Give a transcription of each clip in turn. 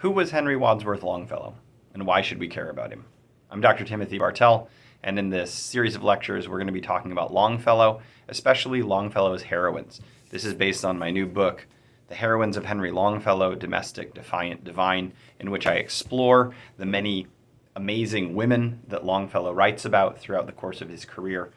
Who was Henry Wadsworth Longfellow, and why should we care about him? I'm Dr. Timothy Bartell, and in this series of lectures, we're going to be talking about Longfellow, especially Longfellow's heroines. This is based on my new book, The Heroines of Henry Longfellow, Domestic, Defiant, Divine, in which I explore the many amazing women that Longfellow writes about throughout the course of his career.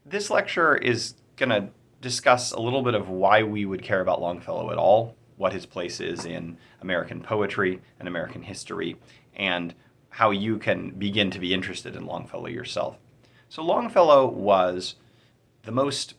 This lecture is going to discuss a little bit of why we would care about Longfellow at all, what his place is in American poetry and American history, and how you can begin to be interested in Longfellow yourself. So Longfellow was the most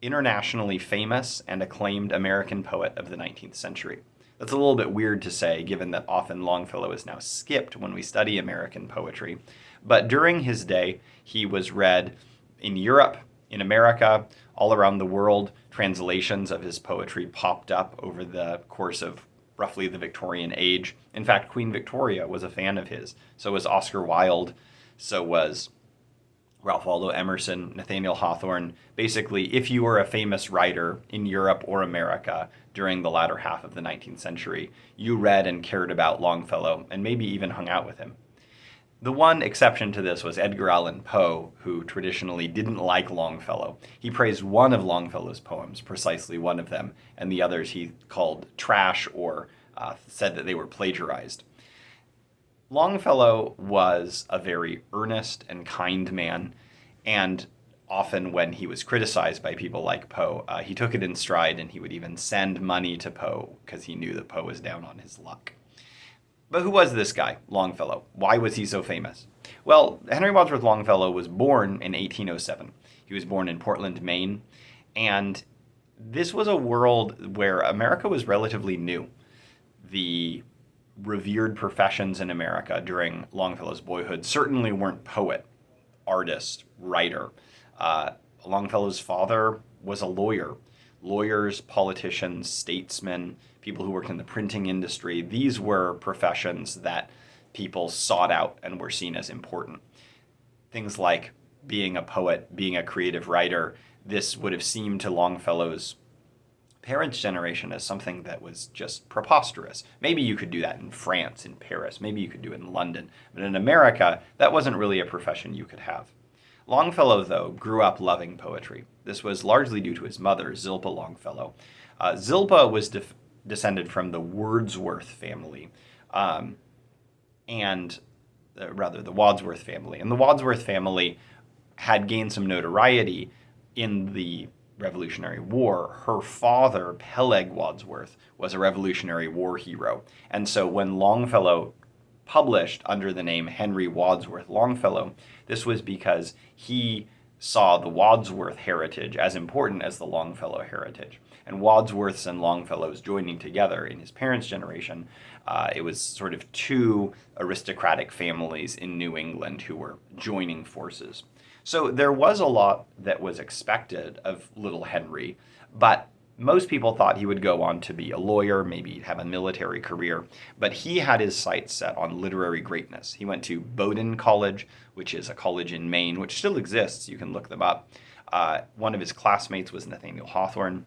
internationally famous and acclaimed American poet of the 19th century. That's a little bit weird to say, given that often Longfellow is now skipped when we study American poetry. But during his day, he was read in Europe, in America, all around the world. Translations of his poetry popped up over the course of roughly the Victorian age. In fact, Queen Victoria was a fan of his. So was Oscar Wilde. So was Ralph Waldo Emerson, Nathaniel Hawthorne. Basically, if you were a famous writer in Europe or America during the latter half of the 19th century, you read and cared about Longfellow and maybe even hung out with him. The one exception to this was Edgar Allan Poe, who traditionally didn't like Longfellow. He praised one of Longfellow's poems, precisely one of them, and the others he called trash or said that they were plagiarized. Longfellow was a very earnest and kind man, and often when he was criticized by people like Poe, he took it in stride, and he would even send money to Poe because he knew that Poe was down on his luck. But who was this guy, Longfellow? Why was he so famous? Well, Henry Wadsworth Longfellow was born in 1807. He was born in Portland, Maine, and this was a world where America was relatively new. The revered professions in America during Longfellow's boyhood certainly weren't poet, artist, writer. Longfellow's father was a lawyer. Lawyers, politicians, statesmen, people who worked in the printing industry, these were professions that people sought out and were seen as important. Things like being a poet, being a creative writer, this would have seemed to Longfellow's parents' generation as something that was just preposterous. Maybe you could do that in France, in Paris, maybe you could do it in London, but in America, that wasn't really a profession you could have. Longfellow, though, grew up loving poetry. This was largely due to his mother, Zilpah Longfellow. Zilpah was descended from the Wordsworth family, the Wadsworth family. And the Wadsworth family had gained some notoriety in the Revolutionary War. Her father, Peleg Wadsworth, was a Revolutionary War hero. And so when Longfellow published under the name Henry Wadsworth Longfellow, this was because he saw the Wadsworth heritage as important as the Longfellow heritage. And Wadsworths and Longfellows joining together in his parents' generation, it was sort of two aristocratic families in New England who were joining forces. So there was a lot that was expected of little Henry, but most people thought he would go on to be a lawyer, maybe have a military career, but he had his sights set on literary greatness. He went to Bowdoin College, which is a college in Maine, which still exists. You can look them up. One of his classmates was Nathaniel Hawthorne.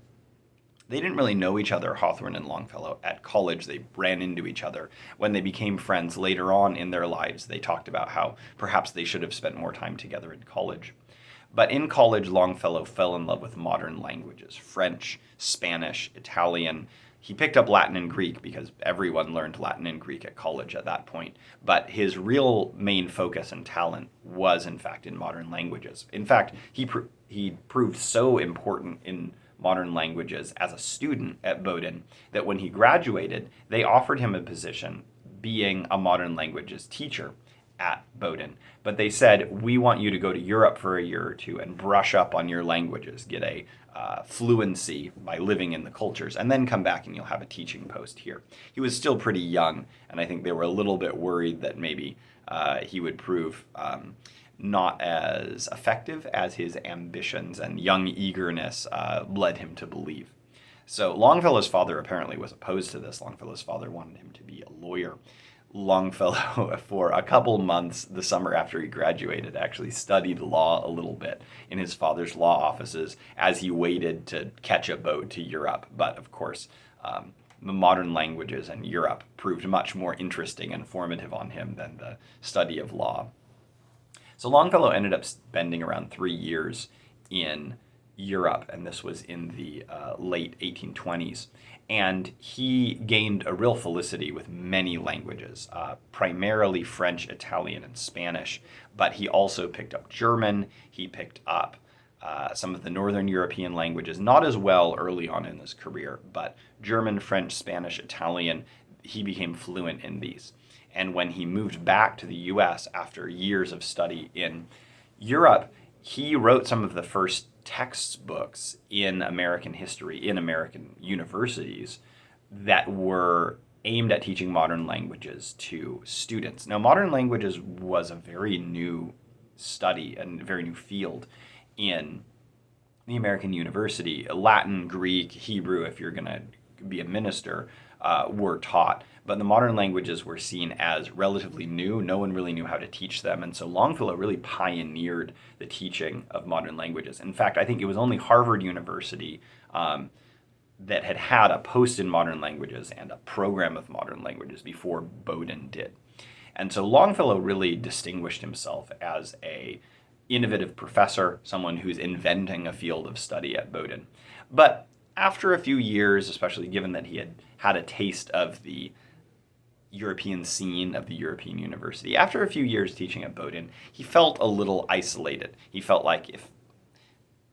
They didn't really know each other, Hawthorne and Longfellow. At college, they ran into each other. When they became friends later on in their lives, they talked about how perhaps they should have spent more time together in college. But in college, Longfellow fell in love with modern languages, French, Spanish, Italian. He picked up Latin and Greek because everyone learned Latin and Greek at college at that point. But his real main focus and talent was, in fact, in modern languages. In fact, he proved so important in modern languages as a student at Bowdoin that when he graduated, they offered him a position being a modern languages teacher at Bowdoin. But they said, we want you to go to Europe for a year or two and brush up on your languages, get a fluency by living in the cultures, and then come back and you'll have a teaching post here. He was still pretty young, and I think they were a little bit worried that maybe he would prove not as effective as his ambitions and young eagerness led him to believe. So Longfellow's father apparently was opposed to this. Longfellow's father wanted him to be a lawyer. Longfellow, for a couple months the summer after he graduated, actually studied law a little bit in his father's law offices as he waited to catch a boat to Europe. But of course, the modern languages in Europe proved much more interesting and formative on him than the study of law. So Longfellow ended up spending around 3 years in Europe, and this was in the late 1820s. And he gained a real felicity with many languages, primarily French, Italian, and Spanish. But he also picked up German. He picked up some of the Northern European languages, not as well early on in his career, but German, French, Spanish, Italian, he became fluent in these. And when he moved back to the US after years of study in Europe, he wrote some of the first textbooks in American history in American universities that were aimed at teaching modern languages to students. Now, modern languages was a very new study and very new field in the American university. Latin, Greek, Hebrew, if you're going to be a minister, were taught. But the modern languages were seen as relatively new. No one really knew how to teach them. And so Longfellow really pioneered the teaching of modern languages. In fact, I think it was only Harvard University that had a post in modern languages and a program of modern languages before Bowdoin did. And so Longfellow really distinguished himself as a innovative professor, someone who's inventing a field of study at Bowdoin. But after a few years, especially given that he had had a taste of the European scene of the European university, after a few years teaching at Bowdoin, he felt a little isolated. He felt like if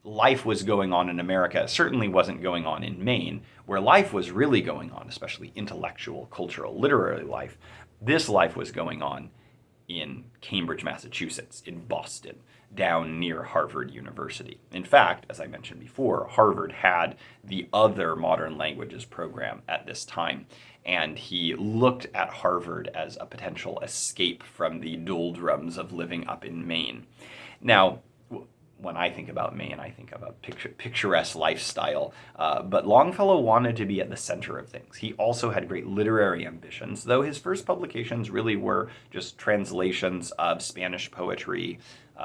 life was going on in America, it certainly wasn't going on in Maine, where life was really going on, especially intellectual, cultural, literary life. This life was going on in Cambridge, Massachusetts, in Boston, down near Harvard University. In fact, as I mentioned before, Harvard had the other modern languages program at this time, and he looked at Harvard as a potential escape from the doldrums of living up in Maine. Now, when I think about Maine, I think of a picturesque lifestyle, but Longfellow wanted to be at the center of things. He also had great literary ambitions, though his first publications really were just translations of Spanish poetry,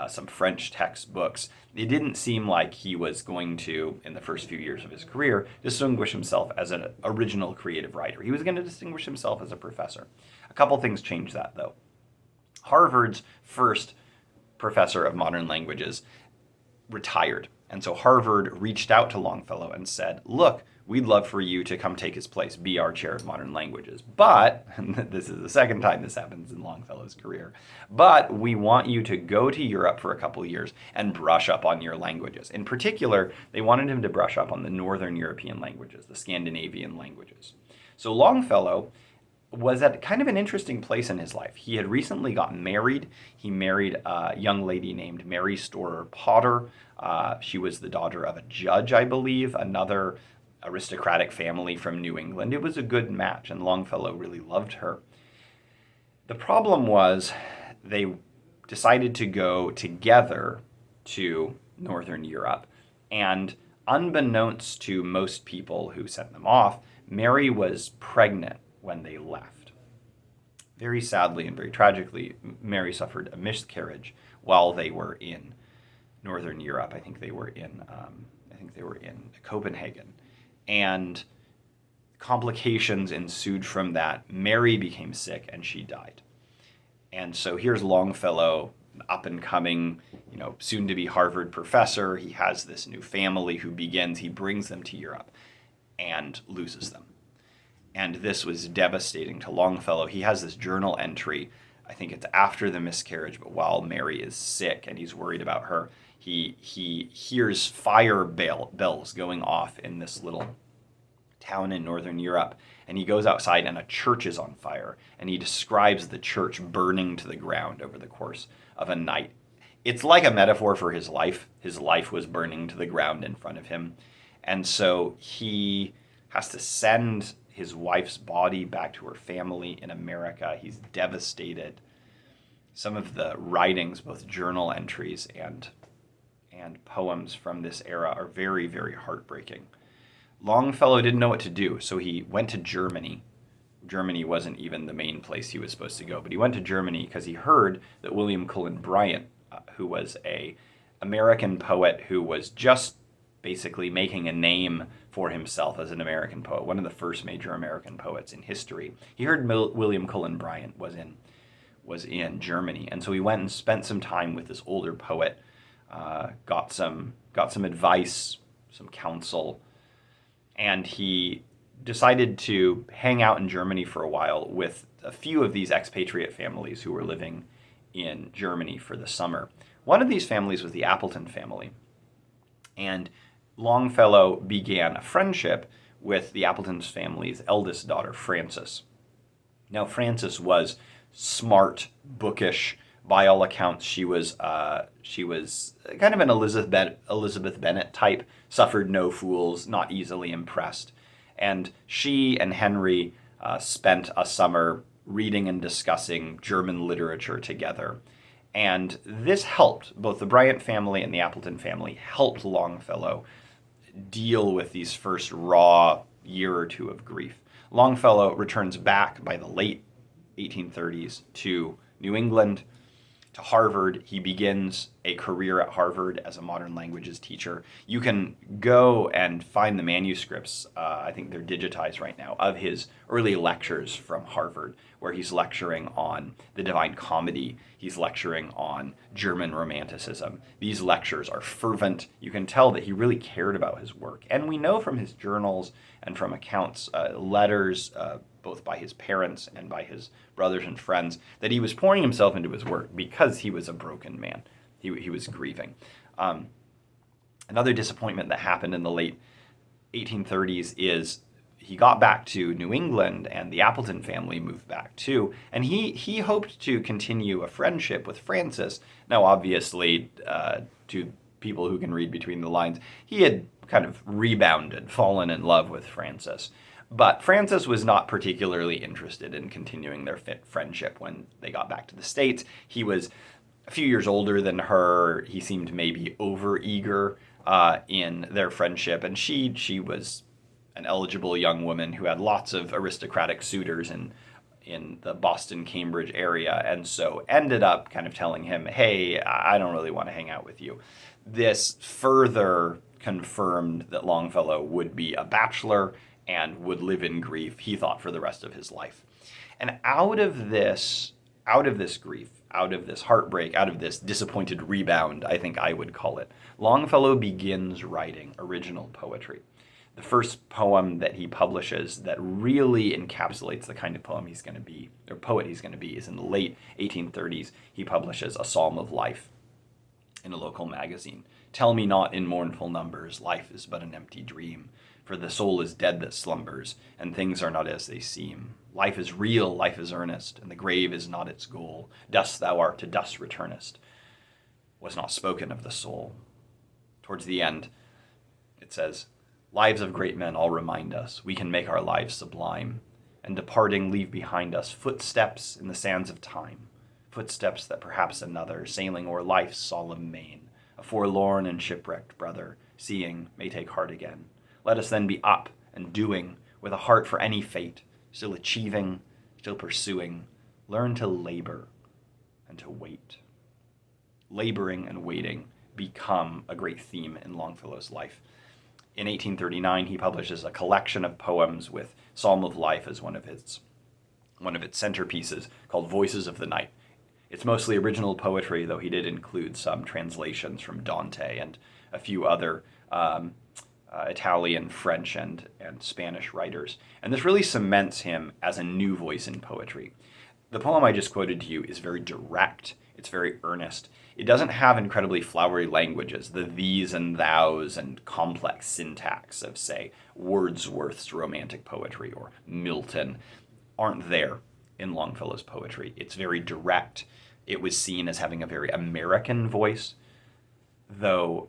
some French textbooks. It didn't seem like he was going to, in the first few years of his career, distinguish himself as an original creative writer. He was going to distinguish himself as a professor. A couple things changed that, though. Harvard's first professor of modern languages retired. And so Harvard reached out to Longfellow and said, look, we'd love for you to come take his place, be our chair of modern languages. But, and this is the second time this happens in Longfellow's career, but we want you to go to Europe for a couple of years and brush up on your languages. In particular, they wanted him to brush up on the Northern European languages, the Scandinavian languages. So Longfellow was at kind of an interesting place in his life. He had recently gotten married. He married a young lady named Mary Storer Potter. She was the daughter of a judge, I believe, another aristocratic family from New England. It was a good match, and Longfellow really loved her. The problem was they decided to go together to Northern Europe, and unbeknownst to most people who sent them off, Mary was pregnant when they left. Very sadly and very tragically, Mary suffered a miscarriage while they were in Northern Europe. I think they were in Copenhagen, and complications ensued from that. Mary became sick and she died. And so here's Longfellow, up and coming, soon to be Harvard professor. He has this new family he brings them to Europe and loses them. And this was devastating to Longfellow. He has this journal entry, I think it's after the miscarriage, but while Mary is sick and he's worried about her, he hears fire bells going off in this little town in Northern Europe. And he goes outside and a church is on fire. And he describes the church burning to the ground over the course of a night. It's like a metaphor for his life. His life was burning to the ground in front of him. And so he has to send his wife's body back to her family in America. He's devastated. Some of the writings, both journal entries and poems from this era, are very, very heartbreaking. Longfellow didn't know what to do, so he went to Germany. Germany wasn't even the main place he was supposed to go, but he went to Germany because he heard that William Cullen Bryant, who was an American poet who was just basically making a name for himself as an American poet, one of the first major American poets in history. He heard William Cullen Bryant was in Germany, and so he went and spent some time with this older poet, got some advice, some counsel, and he decided to hang out in Germany for a while with a few of these expatriate families who were living in Germany for the summer. One of these families was the Appleton family, and Longfellow began a friendship with the Appleton's family's eldest daughter, Frances. Now, Frances was smart, bookish. By all accounts, she was kind of an Elizabeth Bennet type, suffered no fools, not easily impressed. And she and Henry spent a summer reading and discussing German literature together. And this helped, both the Bryant family and the Appleton family helped Longfellow deal with these first raw year or two of grief. Longfellow returns back by the late 1830s to New England, to Harvard. He begins a career at Harvard as a modern languages teacher. You can go and find the manuscripts, I think they're digitized right now, of his early lectures from Harvard, where he's lecturing on the Divine Comedy. He's lecturing on German Romanticism. These lectures are fervent. You can tell that he really cared about his work. And we know from his journals and from accounts, letters, both by his parents and by his brothers and friends, that he was pouring himself into his work because he was a broken man. He was grieving. Another disappointment that happened in the late 1830s is he got back to New England, and the Appleton family moved back too, and he hoped to continue a friendship with Frances. Now, obviously, to people who can read between the lines, he had kind of rebounded, fallen in love with Frances. But Frances was not particularly interested in continuing their friendship when they got back to the States. He was a few years older than her. He seemed maybe over-eager in their friendship, and she was an eligible young woman who had lots of aristocratic suitors in the Boston-Cambridge area, and so ended up kind of telling him, hey, I don't really want to hang out with you. This further confirmed that Longfellow would be a bachelor and would live in grief, he thought, for the rest of his life. And out of this grief, out of this heartbreak, out of this disappointed rebound, I think I would call it, Longfellow begins writing original poetry. The first poem that he publishes that really encapsulates the kind of poem he's going to be, or poet he's going to be, is in the late 1830s. He publishes A Psalm of Life in a local magazine. Tell me not in mournful numbers, life is but an empty dream. For the soul is dead that slumbers, and things are not as they seem. Life is real, life is earnest, and the grave is not its goal. Dust thou art, to dust returnest, was not spoken of the soul. Towards the end, it says, lives of great men all remind us we can make our lives sublime, and departing leave behind us footsteps in the sands of time, footsteps that perhaps another, sailing o'er life's solemn main, a forlorn and shipwrecked brother, seeing, may take heart again. Let us then be up and doing, with a heart for any fate, still achieving, still pursuing, learn to labor and to wait. Laboring and waiting become a great theme in Longfellow's life. In 1839, he publishes a collection of poems with Psalm of Life as one of its centerpieces, called Voices of the Night. It's mostly original poetry, though he did include some translations from Dante and a few other Italian, French, and Spanish writers. And this really cements him as a new voice in poetry. The poem I just quoted to you is very direct. It's very earnest. It doesn't have incredibly flowery languages, the these and thous and complex syntax of, say, Wordsworth's romantic poetry or Milton aren't there in Longfellow's poetry. It's very direct. It was seen as having a very American voice, though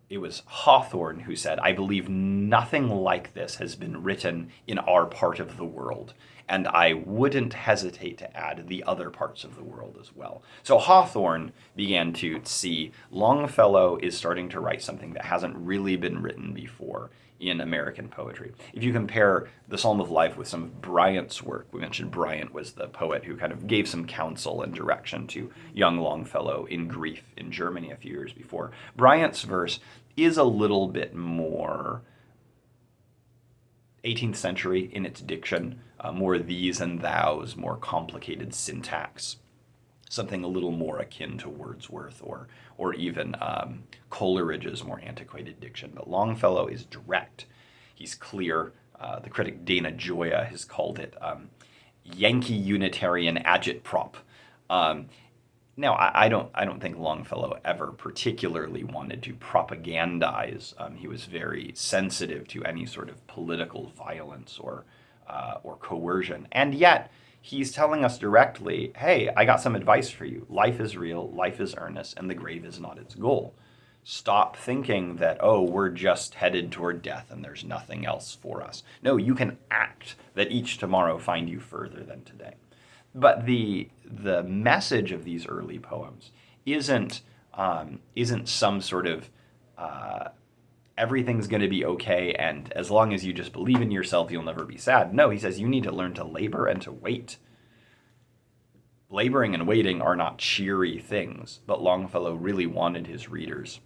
it was Hawthorne who said, I believe nothing like this has been written in our part of the world, and I wouldn't hesitate to add the other parts of the world as well. So Hawthorne began to see Longfellow is starting to write something that hasn't really been written before in American poetry. If you compare the Psalm of Life with some of Bryant's work, we mentioned Bryant was the poet who kind of gave some counsel and direction to young Longfellow in grief in Germany a few years before. Bryant's verse is a little bit more 18th century in its diction, more these and thous, more complicated syntax, something a little more akin to Wordsworth or even Coleridge's more antiquated diction. But Longfellow is direct. He's clear. The critic Dana Gioia has called it Yankee Unitarian agitprop. Now, I don't think Longfellow ever particularly wanted to propagandize. He was very sensitive to any sort of political violence or coercion, and yet he's telling us directly, "Hey, I got some advice for you. Life is real, life is earnest, and the grave is not its goal. Stop thinking that, oh, we're just headed toward death and there's nothing else for us. No, you can act that each tomorrow find you further than today." But the message of these early poems isn't some sort of everything's going to be okay, and as long as you just believe in yourself, you'll never be sad. No, he says you need to learn to labor and to wait. Laboring and waiting are not cheery things, but Longfellow really wanted his readers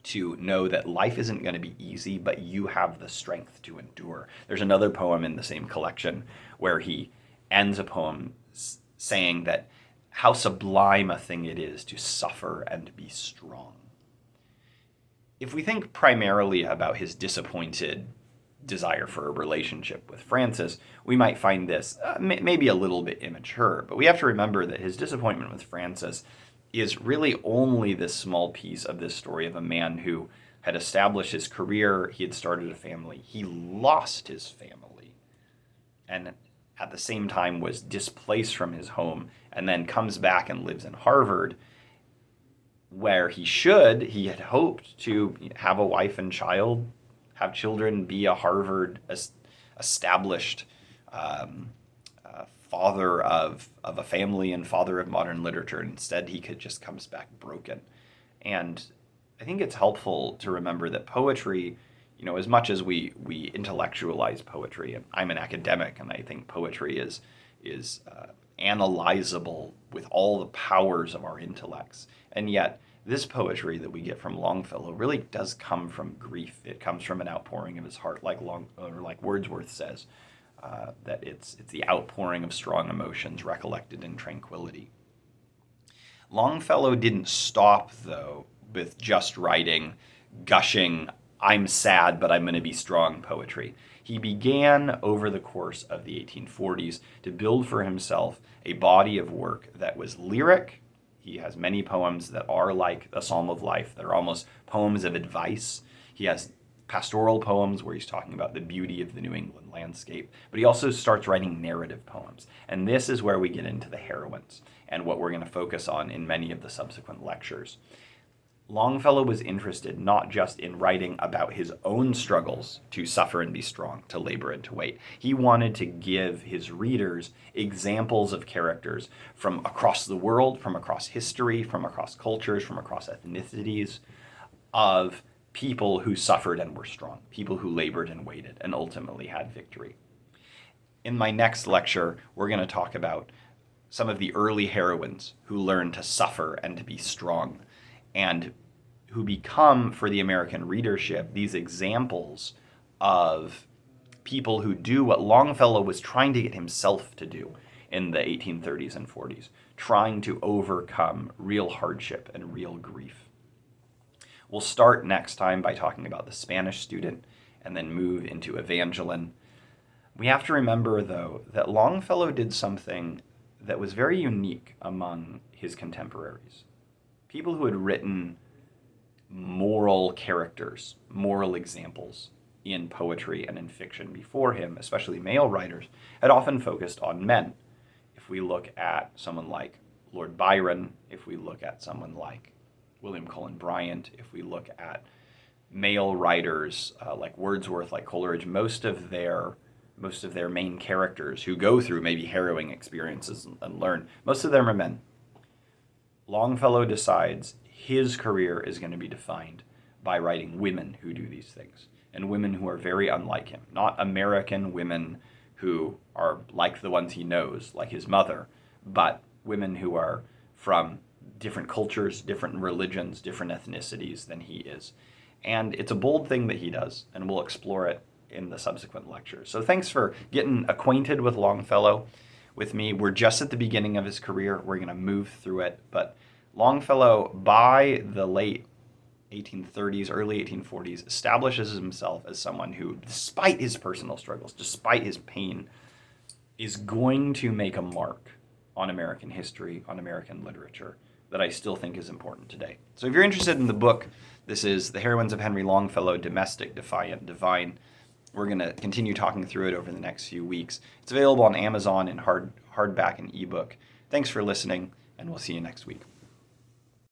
to know that life isn't going to be easy, but you have the strength to endure. There's another poem in the same collection where he ends a poem saying that how sublime a thing it is to suffer and be strong. If we think primarily about his disappointed desire for a relationship with Frances, we might find this maybe a little bit immature, but we have to remember that his disappointment with Frances is really only this small piece of this story of a man who had established his career, he had started a family, he lost his family, and at the same time was displaced from his home, and then comes back and lives in Harvard, where he had hoped to have a wife and child, have children, be a Harvard established father of a family and father of modern literature. And instead, he just comes back broken. And I think it's helpful to remember that poetry, as much as we intellectualize poetry, and I'm an academic, and I think poetry is analyzable with all the powers of our intellects, and yet this poetry that we get from Longfellow really does come from grief. It comes from an outpouring of his heart, like Wordsworth says, that it's the outpouring of strong emotions recollected in tranquility. Longfellow didn't stop, though, with just writing gushing, I'm sad, but I'm going to be strong poetry. He began over the course of the 1840s to build for himself a body of work that was lyric. He has many poems that are like a Psalm of Life. They're almost poems of advice. He has pastoral poems where he's talking about the beauty of the New England landscape, but he also starts writing narrative poems. And this is where we get into the heroines and what we're going to focus on in many of the subsequent lectures. Longfellow was interested not just in writing about his own struggles to suffer and be strong, to labor and to wait. He wanted to give his readers examples of characters from across the world, from across history, from across cultures, from across ethnicities, of people who suffered and were strong, people who labored and waited and ultimately had victory. In my next lecture, we're going to talk about some of the early heroines who learned to suffer and to be strong, and who become, for the American readership, these examples of people who do what Longfellow was trying to get himself to do in the 1830s and 40s, trying to overcome real hardship and real grief. We'll start next time by talking about the Spanish student and then move into Evangeline. We have to remember, though, that Longfellow did something that was very unique among his contemporaries. People who had written moral characters, moral examples in poetry and in fiction before him, especially male writers, had often focused on men. If we look at someone like Lord Byron, if we look at someone like William Cullen Bryant, if we look at male writers like Wordsworth, like Coleridge, most of their main characters who go through maybe harrowing experiences and learn, most of them are men. Longfellow decides his career is going to be defined by writing women who do these things. and women who are very unlike him. Not American women who are like the ones he knows, like his mother, but women who are from different cultures, different religions, different ethnicities than he is. And it's a bold thing that he does, and we'll explore it in the subsequent lectures. So thanks for getting acquainted with Longfellow with me. We're just at the beginning of his career. We're going to move through it. But Longfellow, by the late 1830s, early 1840s, establishes himself as someone who, despite his personal struggles, despite his pain, is going to make a mark on American history, on American literature, that I still think is important today. So if you're interested in the book, this is The Heroines of Henry Longfellow, Domestic, Defiant, Divine. We're going to continue talking through it over the next few weeks. It's available on Amazon in hardback and ebook. Thanks for listening, and we'll see you next week.